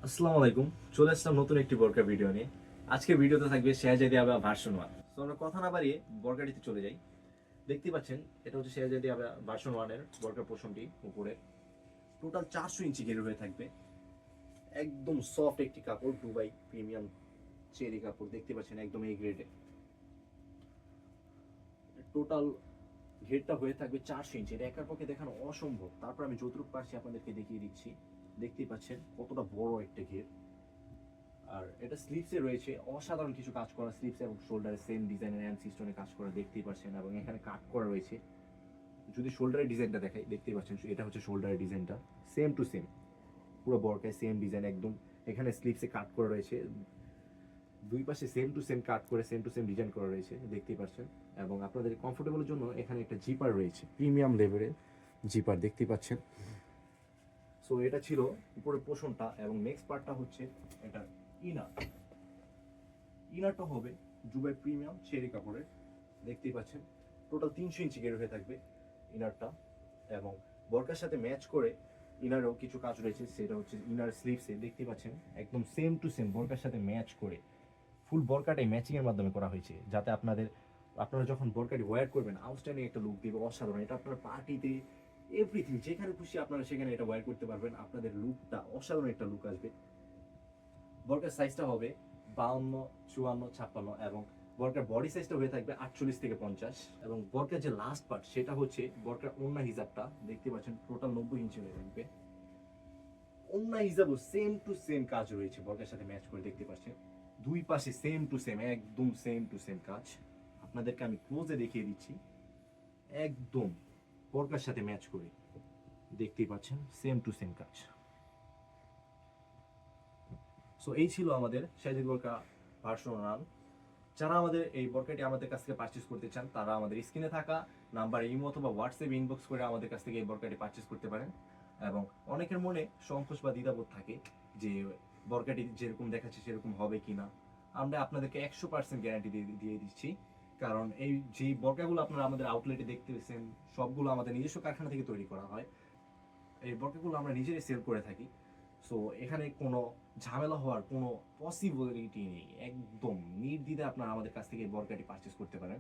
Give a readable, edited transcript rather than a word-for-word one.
আসসালামু আলাইকুম। চলে আসলাম নতুন একটি বোরকা ভিডিও নিয়ে। আজকের ভিডিওতে থাকবে শেহজাদি আবা ভার্সন 1। তো আমরা কথা না বাড়িয়ে বোরকাটিতে চলে যাই। দেখতেই পাচ্ছেন এটা হচ্ছে শেহজাদি আবা ভার্সন 1 এর বোরকার পোর্শনটি উপরে। টোটাল 400 ইঞ্চি ঘের হয়ে থাকবে। একদম সফট একটি কাপড়, দুবাই প্রিমিয়াম চেরি কাপড়, দেখতে পাচ্ছেন একদম এই গ্রেডে। টোটাল ঘেরটা হয়ে থাকবে 400 ইঞ্চি। এটা একার পক্ষে দেখানো অসম্ভব। তারপর আমি যতটুকু পারছি আপনাদেরকে দেখিয়ে দিচ্ছি। দেখতেই পাচ্ছেন কতটা বড় একটা ঘের। আর এটা স্লিভসে রয়েছে অসাধারণ কিছু কাজ করা, স্লিভস এবং শোল্ডারে সেম ডিজাইনের এন্ড সিস্টেমে কাজ করা দেখতেই পাচ্ছেন, এবং এখানে কাট করা রয়েছে। যদি শোল্ডারের ডিজাইনটা দেখাই, দেখতেই পাচ্ছেন এটা হচ্ছে শোল্ডারের ডিজাইনটা, সেম টু সেম পুরো বরকায় সেম ডিজাইন একদম। এখানে স্লিভসে কাট করা রয়েছে, দুই পাশে সেম টু সেম কাট করে সেম টু সেম ডিজাইন করা রয়েছে দেখতেই পাচ্ছেন। এবং আপনাদের কমফোর্টেবলের জন্য এখানে একটা জিপার রয়েছে, প্রিমিয়াম লেভেলের জিপার দেখতেই পাচ্ছেন। সো এটা ছিল উপরের পোর্শনটা, এবং নেক্সট পার্টটা হচ্ছে এটা ইনার। ইনারটা হবে দুবাই প্রিমিয়াম চেরি কাপড়ের, দেখতেই পাচ্ছেন। টোটাল 300 ইঞ্চি গের হয়ে থাকবে ইনারটা, এবং বরকার সাথে ম্যাচ করে ইনারও কিছু কাজ রয়েছে, সেটা হচ্ছে ইনার স্লিভসে দেখতেই পাচ্ছেন একদম সেম টু সেম বরকার সাথে ম্যাচ করে ফুল বরকাটাই ম্যাচিং এর মাধ্যমে করা হয়েছে, যাতে আপনারা যখন বরকাটি ওয়্যার করবেন আউটস্ট্যান্ডিং একটা লুক দিবে, অসাধারণ। এটা আপনার পার্টিতে এভরিথিং যেখানে খুশি আপনারা সেখানে এটা ওয়্যার করতে পারবেন, আপনাদের লুকটা অসাধারণ একটা লুক আসবে। বরকার সাইজটা হবে 52, 54, 56, এবং বরকার বডি সাইজটা হয়ে থাকবে 48 থেকে 50। এবং বরকার যে লাস্ট পার্ট সেটা হচ্ছে বরকার ওন্না হিজাবটা, দেখতে পাচ্ছেন টোটাল 90 ইঞ্চি হয়ে থাকবে। ওন্না হিজাবও সেম টু সেম কাজ রয়েছে বরকার সাথে ম্যাচ করে, দেখতে পাচ্ছেন দুই পাশে সেম টু সেম, একদম সেম টু সেম কাজ। আপনাদেরকে আমি ক্লোজে দেখিয়ে দিচ্ছি, একদম বরকার সাথে ম্যাচ করে দেখতেই পাচ্ছেন সেম টু সেম কাজ। সো এই ছিল আমাদের শাহিদ বোরকা ভার্সন 1। যারা আমাদের এই বোরকাটি আমাদের কাছ থেকে পারচেজ করতে চান, তারা আমাদের স্ক্রিনে থাকা নাম্বারে ইমো অথবা হোয়াটসঅ্যাপে ইনবক্স করে আমাদের কাছ থেকে এই বোরকাটি পারচেজ করতে পারেন। এবং অনেকের মনে সংকোচ বা দ্বিধাবোধ থাকে যে বোরকাটি যেরকম দেখাচ্ছে সেরকম হবে কিনা। আমরা আপনাদেরকে 100% গ্যারান্টি দিয়ে দিচ্ছি, কারণ এই যে বোরকাগুলো আপনারা আমাদের আউটলেটে দেখতে পেয়েছেন সবগুলো আমাদের নিজস্ব কারখানা থেকে তৈরি করা হয়। এই বরকাগুলো আমরা নিজেরাই সেল করে থাকি। সো এখানে কোনো ঝামেলা হওয়ার কোনো পসিবিলিটি নেই, একদম নির্দ্বিধায় আপনারা আমাদের কাছ থেকে এই বরকাটি পারচেস করতে পারেন।